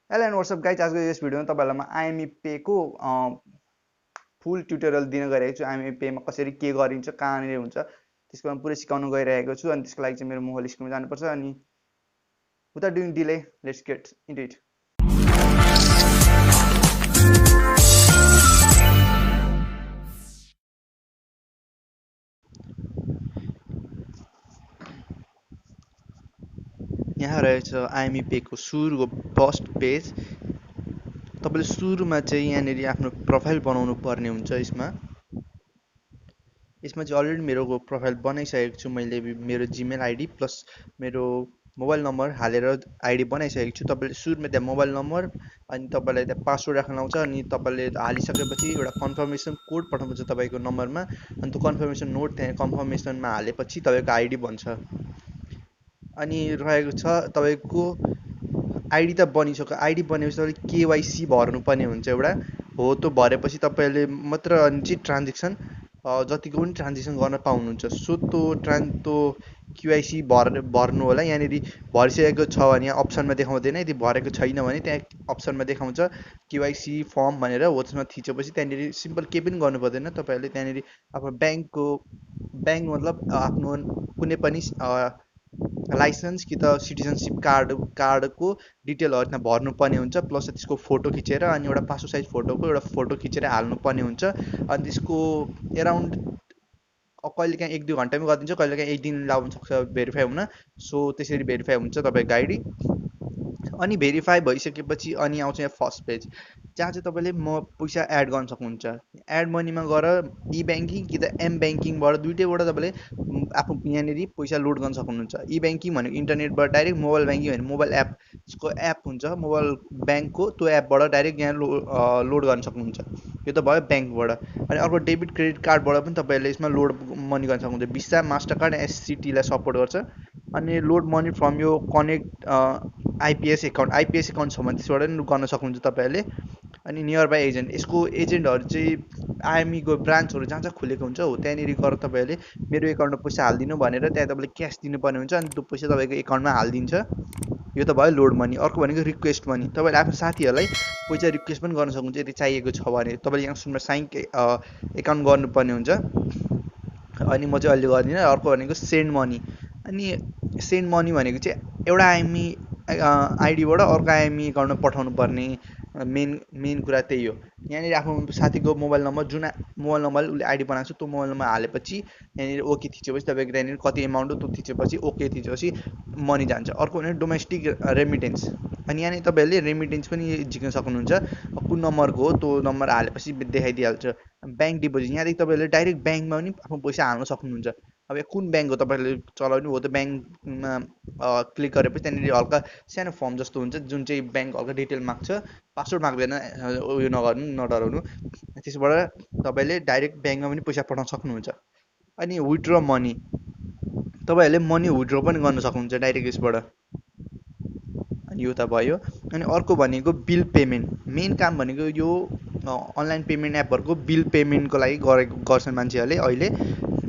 Hello and what's up guys आजको यस भिडियोमा तपाईँहरूलाई म आइएमई पेको फुल ट्युटोरियल दिन गइरहेको छु। आइएमई पेमा कसरी के गरिन्छ कहाँनिर हुन्छ त्यसको म पुरै सिकाउन गइरहेको छु। अनि त्यसको लागि चाहिँ मेरो मोबाइल स्क्रिनमा जानुपर्छ। अनि without doing delay let's get into it. यहाँ रहेछ आइएमई पेको सुरुको फर्स्ट पेज। तपाईँले सुरुमा चाहिँ यहाँनिर आफ्नो प्रोफाइल बनाउनु पर्ने हुन्छ। यसमा चाहिँ अलरेडी मेरो प्रोफाइल बनाइसकेको छु मैले। मेरो जिमेल आइडी प्लस मेरो मोबाइल नम्बर हालेर आइडी बनाइसकेको छु। तपाईँले सुरुमा त्यहाँ मोबाइल नम्बर अनि तपाईँलाई त्यहाँ पासवर्ड राख्न आउँछ। अनि तपाईँले हालिसकेपछि एउटा कन्फर्मेसन कोड पठाउनुपर्छ तपाईँको नम्बरमा। अनि त्यो कन्फर्मेसन नोट त्यहाँ कन्फर्मेसनमा हालेपछि तपाईँको आइडी बन्छ। अनि रहेको छ तपाईँको आइडी त बनिसक्यो। आइडी बनेपछि तपाईँले केवाइसी भर्नुपर्ने हुन्छ एउटा। हो त्यो भरेपछि तपाईँले मात्र अनि चाहिँ ट्रान्जेक्सन जतिको पनि ट्रान्जेक्सन गर्न पाउनुहुन्छ। सो त्यो केवाइसी भर्नु होला। यहाँनिर भरिसकेको छ भने यहाँ अप्सनमा देखाउँदैन, यदि भरेको छैन भने त्यहाँ अप्सनमा देखाउँछ केवाइसी फर्म भनेर। हो त्यसमा थिचेपछि त्यहाँनिर सिम्पल केही पनि गर्नु पर्दैन। तपाईँहरूले त्यहाँनिर आफ्नो ब्याङ्क मतलब आफ्नो कुनै पनि लाइसेन्स कि त सिटिजनसिप कार्डको डिटेलहरू त्यहाँ भर्नुपर्ने हुन्छ। प्लस त्यसको फोटो खिचेर अनि एउटा पासपोर्ट साइज फोटोको एउटा फोटो खिचेर हाल्नुपर्ने हुन्छ। अनि त्यसको एराउन्ड कहिलेकाहीँ 1-2 घन्टामै गरिदिन्छ, कहिलेकाहीँ 1 दिन लाग्न सक्छ भेरिफाई हुन। सो त्यसरी भेरिफाई हुन्छ तपाईँको आइडी। अनि भेरिफाई भइसकेपछि अनि आउँछ यहाँ फर्स्ट पेज, जहाँ चाहिँ तपाईँले पैसा एड गर्न सक्नुहुन्छ। एड मनीमा गएर इ ब्याङ्किङ कि त एम ब्याङ्किङबाट दुइटैबाट तपाईँले आफ्नो यहाँनिर पैसा लोड गर्न सक्नुहुन्छ। इ ब्याङ्किङ भनेको इन्टरनेटबाट डाइरेक्ट, मोबाइल ब्याङ्किङ भने मोबाइल एप, त्यसको एप हुन्छ मोबाइल ब्याङ्कको, त्यो एपबाट डाइरेक्ट यहाँ लोड गर्न सक्नुहुन्छ। यो त भयो ब्याङ्कबाट। अनि अर्को डेबिट क्रेडिट कार्डबाट पनि तपाईँहरूले यसमा लोड मनी गर्न सक्नुहुन्छ। भिसा, मास्टर कार्ड, एससिटीलाई सपोर्ट गर्छ। अनि लोड मनी फ्रम यो कनेक्ट आइपिएस एकाउन्ट छ भने त्यसबाट पनि गर्न सक्नुहुन्छ तपाईँहरूले। अनि नियर बाई एजेन्ट, यसको एजेन्टहरू चाहिँ आइएमईको ब्रान्चहरू जहाँ जहाँ खुलेको हुन्छ हो त्यहाँनिर गएर तपाईँहरूले मेरो एकाउन्टमा पैसा हालिदिनु भनेर त्यहाँ तपाईँले क्यास दिनुपर्ने हुन्छ। अनि त्यो पैसा तपाईँको एकाउन्टमा हालिदिन्छ। यो त भयो लोड मनी। अर्को भनेको रिक्वेस्ट मनी। तपाईँले आफ्नो साथीहरूलाई पैसा रिक्वेस्ट पनि गर्न सक्नुहुन्छ यदि चाहिएको छ भने। तपाईँले यहाँ सुनमा एकाउन्ट गर्नुपर्ने हुन्छ। अनि म चाहिँ अहिले गर्दिनँ। अर्को भनेको सेन्ड मनी। अनि सेन्ड मनी भनेको चाहिँ एउटा आइएमई आइडीबाट अर्को आइएमई एकाउन्टमा पठाउनु पर्ने मेन कुरा त्यही हो। यहाँनिर आफ्नो साथीको मोबाइल नम्बर, जुन मोबाइल नम्बरले उसले आइडी बनाएको छ त्यो मोबाइल नम्बर हालेपछि यहाँनिर ओके थिचेपछि तपाईँको त्यहाँनिर कति एमाउन्ट हो त्यो थिचेपछि ओके थिचेपछि मनी जान्छ। अर्को भने डोमेस्टिक रेमिटेन्स। अनि यहाँनिर तपाईँहरूले रेमिटेन्स पनि झिक्न सक्नुहुन्छ। कुन नम्बरको हो त्यो नम्बर हालेपछि देखाइदिइहाल्छ। ब्याङ्क डिपोजिट, यहाँदेखि तपाईँहरूले डाइरेक्ट ब्याङ्कमा पनि आफ्नो पैसा हाल्न सक्नुहुन्छ। अब कुन ब्याङ्क हो तपाईँहरूले चलाउने हो त्यो ब्याङ्कमा क्लिक गरेपछि त्यहाँनिर हल्का सानो फर्म जस्तो हुन्छ जुन चाहिँ ब्याङ्क हल्का डिटेल माग्छ। पासवर्ड माग्दैन, उयो नगर्नु, नडराउनु। त्यसबाट तपाईँले डाइरेक्ट ब्याङ्कमा पनि पैसा पठाउन सक्नुहुन्छ। अनि विथड्र मनी, तपाईँहरूले मनी विथड्र पनि गर्न सक्नुहुन्छ डाइरेक्ट यसबाट। अनि यो त भयो। अनि अर्को भनेको बिल पेमेन्ट। मेन काम भनेको यो अनलाइन पेमेन्ट एपहरूको बिल पेमेन्टको लागि गर्छन् मान्छेहरूले अहिले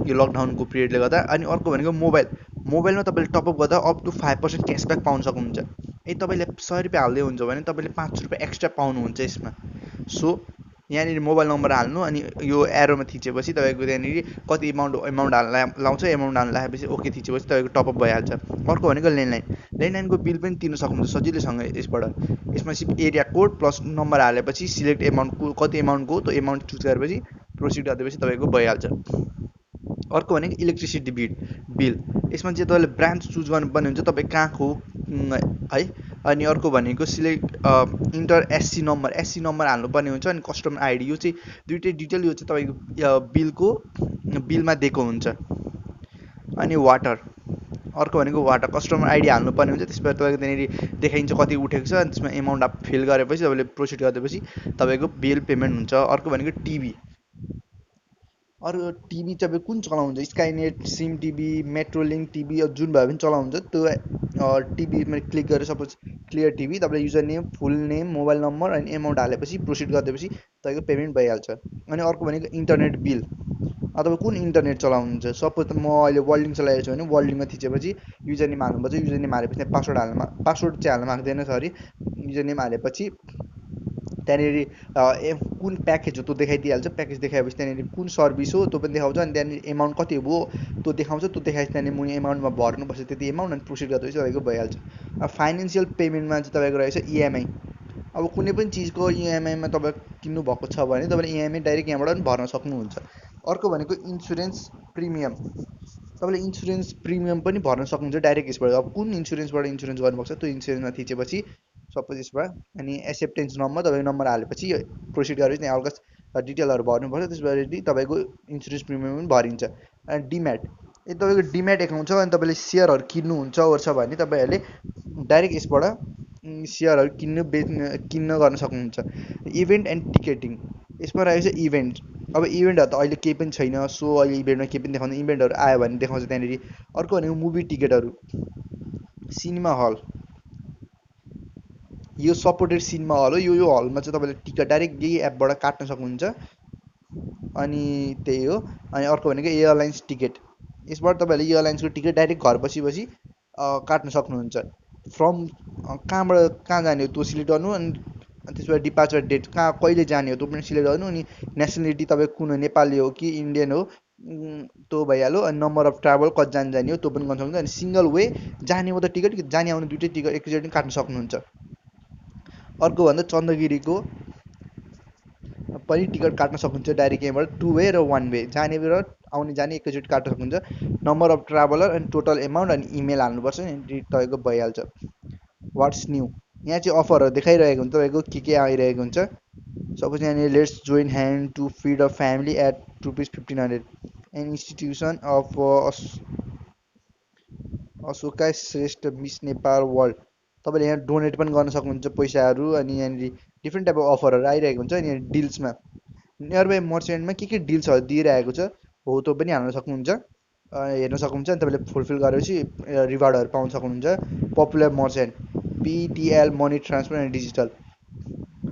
यो लकडाउनको पिरियडले गर्दा। अनि अर्को भनेको मोबाइलमा तपाईँले टपअप गर्दा अप टु 5% क्यासब्याक पाउन सक्नुहुन्छ। यदि तपाईँले 100 रुपियाँ हाल्दै हुन्छ भने तपाईँले 5 रुपियाँ एक्स्ट्रा पाउनुहुन्छ यसमा। सो यहाँनिर मोबाइल नम्बर हाल्नु अनि यो एरोमा थिचेपछि तपाईँको त्यहाँनिर कति एमाउन्ट लाउँछ। एमाउन्ट हाल्न लगाएपछि ओके थिचेपछि तपाईँको टपअप भइहाल्छ। अर्को भनेको ल्यान्डलाइनको बिल पनि तिर्न सक्नुहुन्छ सजिलैसँग यसबाट। यसमा सिर्फ एरिया कोड प्लस नम्बर हालेपछि सिलेक्ट एमाउन्टको कति एमाउन्टको त्यो एमाउन्ट चुज गरेपछि प्रोसिड गरिदिएपछि तपाईँको भइहाल्छ। अर्को भनेको इलेक्ट्रिसिटी बिल। यसमा चाहिँ तपाईँले ब्रान्च चुज गर्नुपर्ने हुन्छ तपाईँ कहाँको है। अनि अर्को भनेको सिलेक्ट इन्टर एससी नम्बर हाल्नुपर्ने हुन्छ। अनि कस्टमर आइडी, यो चाहिँ दुइटै डिटेल यो चाहिँ तपाईँको बिलमा दिएको हुन्छ। अनि अर्को भनेको वाटर, कस्टमर आइडी हाल्नुपर्ने हुन्छ। त्यसबाट तपाईँको त्यहाँनिर देखाइन्छ कति उठेको छ। अनि त्यसमा एमाउन्ट फिल गरेपछि तपाईँले प्रोसिड गरिदिएपछि तपाईँको बिल पेमेन्ट हुन्छ। अर्को भनेको टिभी। अरू टिभी तपाईँ कुन चलाउनुहुन्छ, स्काइनेट, सिम टिभी, मेट्रोलिङ्क टिभी, जुन भए पनि चलाउनुहुन्छ त्यो टिभीमा क्लिक गरेर सपोज क्लियर टिभी तपाईँले युजर नेम, फुल नेम, मोबाइल नम्बर अनि एमाउन्ट हालेपछि प्रोसिड गरिदिएपछि तपाईँको पेमेन्ट भइहाल्छ। अनि अर्को भनेको इन्टरनेट बिल। तपाईँ कुन इन्टरनेट चलाउनुहुन्छ, सपोज म अहिले वर्ल्डिङ चलाएको छु भने वर्ल्डिङमा थिचेपछि युजर नेम हाल्नुपर्छ, युजर नेम हालेपछि त्यहाँ पासवर्ड पासवर्ड चाहिँ हाल्न माग्दैन, सरी युजर नेम हालेपछि त्यहाँनिर कुन प्याकेज हो त्यो देखाइदिइहाल्छ, प्याकेज देखाएपछि त्यहाँनिर कुन सर्भिस हो त्यो पनि देखाउँछ, अनि त्यहाँनिर एमाउन्ट कति हो त्यो देखाउँछ, त्यो देखाएपछि त्यहाँनिर मुनि एमाउन्टमा भर्नुपर्छ त्यति एमाउन्ट अनि प्रोसिड गर्दैछ तपाईँको भइहाल्छ। अब फाइनेन्सियल पेमेन्टमा चाहिँ तपाईँको रहेछ इएमआई। अब कुनै पनि चिजको इएमआईमा तपाईँ किन्नु भएको छ भने तपाईँले इएमआई डाइरेक्ट यहाँबाट पनि भर्न सक्नुहुन्छ। अर्को भनेको इन्सुरेन्स प्रिमियम। तपाईँले इन्सुरेन्स प्रिमियम पनि भर्न सक्नुहुन्छ डाइरेक्ट यसबाट। अब कुन इन्सुरेन्सबाट इन्सुरेन्स गर्नुभएको छ त्यो इन्सुरेन्समा थिचेपछि सपोज यसबाट अनि एक्सेप्टेन्स नम्बर तपाईँको नम्बर हालेपछि प्रोसिड गरेपछि त्यहाँ हल्का डिटेलहरू भर्नुपर्छ, त्यसपछि तपाईँको इन्सुरेन्स प्रिमियम पनि भरिन्छ। अनि डिम्याट, यदि तपाईँको डिम्याट एकाउन्ट छ अनि तपाईँले सेयरहरू किन्नुहुन्छ ओर्छ भने तपाईँहरूले डाइरेक्ट यसबाट सेयरहरू किन्न गर्न सक्नुहुन्छ। इभेन्ट एन्ड टिकेटिङ, यसमा रहेको छ इभेन्ट। अब इभेन्टहरू त अहिले केही पनि छैन, सो अहिले इभेन्टमा केही पनि देखाउँदैन, इभेन्टहरू आयो भने देखाउँछ त्यहाँनिर। अर्को भनेको मुभी टिकटहरू, सिनेमा हल, यो सपोर्टेड सिनेमा हल हो, यो हलमा चाहिँ तपाईँले टिकट डाइरेक्ट यही एपबाट काट्न सक्नुहुन्छ। अनि त्यही हो। अनि अर्को भनेको एयरलाइन्स टिकट, यसबाट तपाईँहरूले एयरलाइन्सको टिकट डाइरेक्ट घर बसी बसी काट्न सक्नुहुन्छ। फ्रम कहाँबाट कहाँ जाने हो त्यो सिलेक्ट गर्नु, अनि त्यसबाट डिपार्चर डेट कहाँ कहिले जाने हो त्यो पनि सिलेक्ट गर्नु, अनि नेसनलिटी तपाईँ कुन हो, नेपाली हो कि इन्डियन हो त्यो भइहाल्यो। अनि नम्बर अफ ट्राभल कति जाने हो त्यो पनि गर्न सक्नुहुन्छ। अनि सिङ्गल वे जाने हो त टिकट, जाने आउने दुइटै टिकट एकैचोटि काट्न सक्नुहुन्छ। अर्को भन्दा चन्द्रगिरीको पनि टिकट काट्न सक्नुहुन्छ डाइरेक्ट यहाँबाट, टु वे र वान वे, जाने र आउने जाने एकैचोटि काट्न सक्नुहुन्छ। नम्बर अफ ट्राभलर अनि टोटल एमाउन्ट अनि इमेल हाल्नुपर्छ, तपाईँको भइहाल्छ। वाट्स न्यू, यहाँ चाहिँ अफरहरू देखाइरहेको हुन्छ तपाईँको के आइरहेको हुन्छ। सपोज यहाँनिर let's join hand to feed a family at rupees 1500 an institution of Ashoka Shrestha Miss Nepal World. तपाईँले यहाँ डोनेट पनि गर्न सक्नुहुन्छ पैसाहरू, अनि यहाँनिर डिफ्रेन्ट टाइप अफ अफरहरू आइरहेको हुन्छ। अनि यहाँ डिल्समा नियर बाई मर्चेन्टमा के डिल्सहरू दिइरहेको छ हो त्यो पनि हाल्न सक्नुहुन्छ, हेर्न सक्नुहुन्छ। अनि तपाईँले फुलफिल गरेपछि रिवार्डहरू पाउन सक्नुहुन्छ। पपुलर मर्चेन्ट, पिटिएल, मनी ट्रान्सफर एन्ड डिजिटल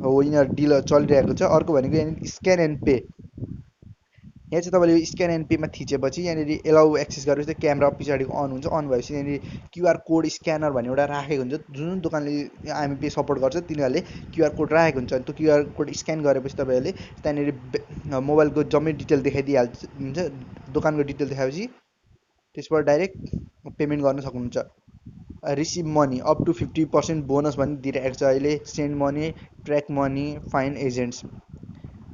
हो, यिनीहरू डिल चलिरहेको छ। अर्को भनेको यहाँनिर स्क्यान एन्ड पे, यहाँ चाहिँ तपाईँले स्क्यान एन्ड पेमा थिचेपछि यहाँनिर एलाउ एक्सेस गरेपछि क्यामेरा पछाडिको अन हुन्छ, अन भएपछि यहाँनिर क्युआर कोड स्क्यानर भन्ने एउटा राखेको हुन्छ। जुन दोकानले आइएमई पे सपोर्ट गर्छ तिनीहरूले क्युआर कोड राखेको हुन्छ। त्यो क्युआर कोड स्क्यान गरेपछि तपाईँहरूले त्यहाँनिर मोबाइलको जम्मै डिटेल देखाइदिइहाल्छ हुन्छ, दोकानको डिटेल देखाएपछि त्यसबाट डाइरेक्ट पेमेन्ट गर्न सक्नुहुन्छ। Receive money up to 50% bonus भन्ने दिइरहेको छ अहिले। Send money, track money, find agents,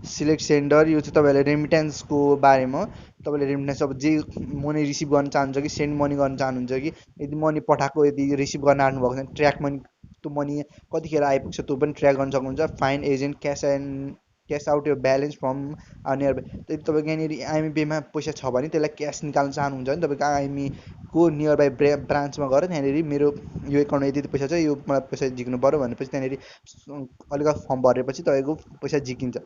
select sender, यो चाहिँ तपाईँहरूले रेमिट्यान्सको बारेमा, तपाईँले रेमिट्यान्स अब जे मनी रिसिभ गर्न चाहनुहुन्छ कि सेन्ड मनी गर्न चाहनुहुन्छ कि यदि मनी पठाएको यदि रिसिभ गर्न आउनुभएको छ भने ट्र्याक मनी, त्यो मनी कतिखेर आइपुग्छ त्यो पनि ट्र्याक गर्न सक्नुहुन्छ। फाइन एजेन्ट, क्यास आउट यो ब्यालेन्स फ्रम नियर बाई, यदि तपाईँको यहाँनिर आइएमई पेमा पैसा छ भने त्यसलाई क्यास निकाल्न चाहनुहुन्छ भने तपाईँको आइएमईको नियर बाई ब्रान्चमा गएर त्यहाँनिर मेरो यो एकाउन्टमा यति पैसा छ, यो मलाई पैसा झिक्नु पऱ्यो भनेपछि त्यहाँनिर अलिकति फर्म भरेपछि तपाईँको पैसा झिकिन्छ।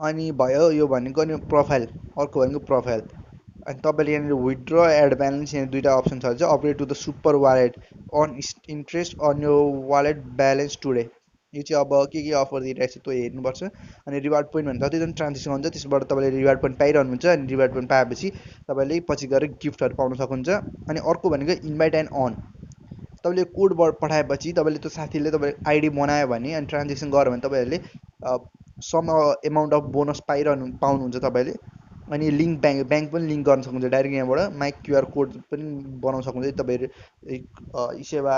अनि भयो यो भनेको नि प्रोफाइल। अर्को भनेको प्रोफाइल, अनि तपाईँले यहाँनिर विथड्र एड ब्यालेन्स यहाँ दुईवटा अप्सन छ, upgrade to the super wallet, earn interest on यो वालेट ब्यालेन्स टुडे। यो चाहिँ अब के अफर दिइरहेको छ त्यो हेर्नुपर्छ। अनि रिवार्ड पोइन्ट भन्दा जतिजना ट्रान्जेक्सन हुन्छ त्यसबाट तपाईँले रिवार्ड पोइन्ट पाइरहनुहुन्छ। अनि रिवार्ड पोइन्ट पाएपछि तपाईँले पछि गएर गिफ्टहरू पाउन सक्नुहुन्छ। अनि अर्को भनेको इन्भाइट एन्ड अन, तपाईँले कोडबाट पठाएपछि तपाईँले त्यो साथीले तपाईँ आइडी बनायो भने अनि ट्रान्जेक्सन गर्यो भने तपाईँहरूले सम एमाउन्ट अफ बोनस पाउनुहुन्छ तपाईँले। अनि लिङ्क ब्याङ्क पनि लिङ्क गर्न सक्नुहुन्छ डाइरेक्ट यहाँबाट। माइक क्युआर कोड पनि बनाउन सक्नुहुन्छ तपाईँहरू यी सेवा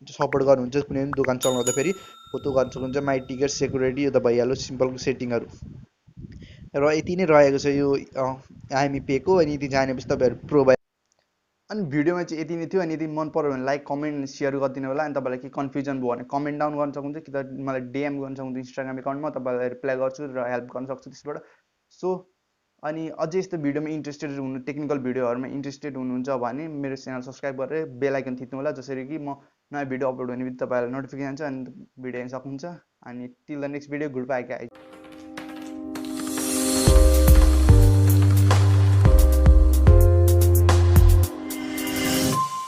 सपोर्ट गर्नुहुन्छ कुनै पनि दोकान चलाउँदा फेरि हो त्यो गर्न सक्नुहुन्छ। माई टिकट सेक्युरिटी यो त भइहाल्यो सिम्पल सेटिङहरू, र यति नै रहेको छ यो आइएमई पेको। अनि यति जानेपछि तपाईँहरू प्रो भयो। अनि भिडियोमा चाहिँ यति नै थियो। अनि यदि मन पऱ्यो भने लाइक कमेन्ट सेयर गरिदिनु होला। अनि तपाईँलाई के कन्फ्युजन भयो भने कमेन्ट डाउन गर्न सक्नुहुन्छ कि त मलाई डिएम गर्न सक्नुहुन्छ इन्स्टाग्राम एकाउन्टमा, तपाईँलाई रिप्लाई गर्छु र हेल्प गर्न सक्छु त्यसबाट। सो अनि अझै यस्तो भिडियोमा इन्ट्रेस्टेड हुनु, टेक्निकल भिडियोहरूमा इन्ट्रेस्टेड हुनुहुन्छ भने मेरो च्यानल सब्सक्राइब गरेर बेल आइकन थिच्नु होला, जसरी कि म नयाँ भिडियो अपलोड हुने बित्तिकै तपाईँहरूलाई नोटिफिकेसन छ अनि भिडियो हेर्न सक्नुहुन्छ। अनि till the next video, good by guys.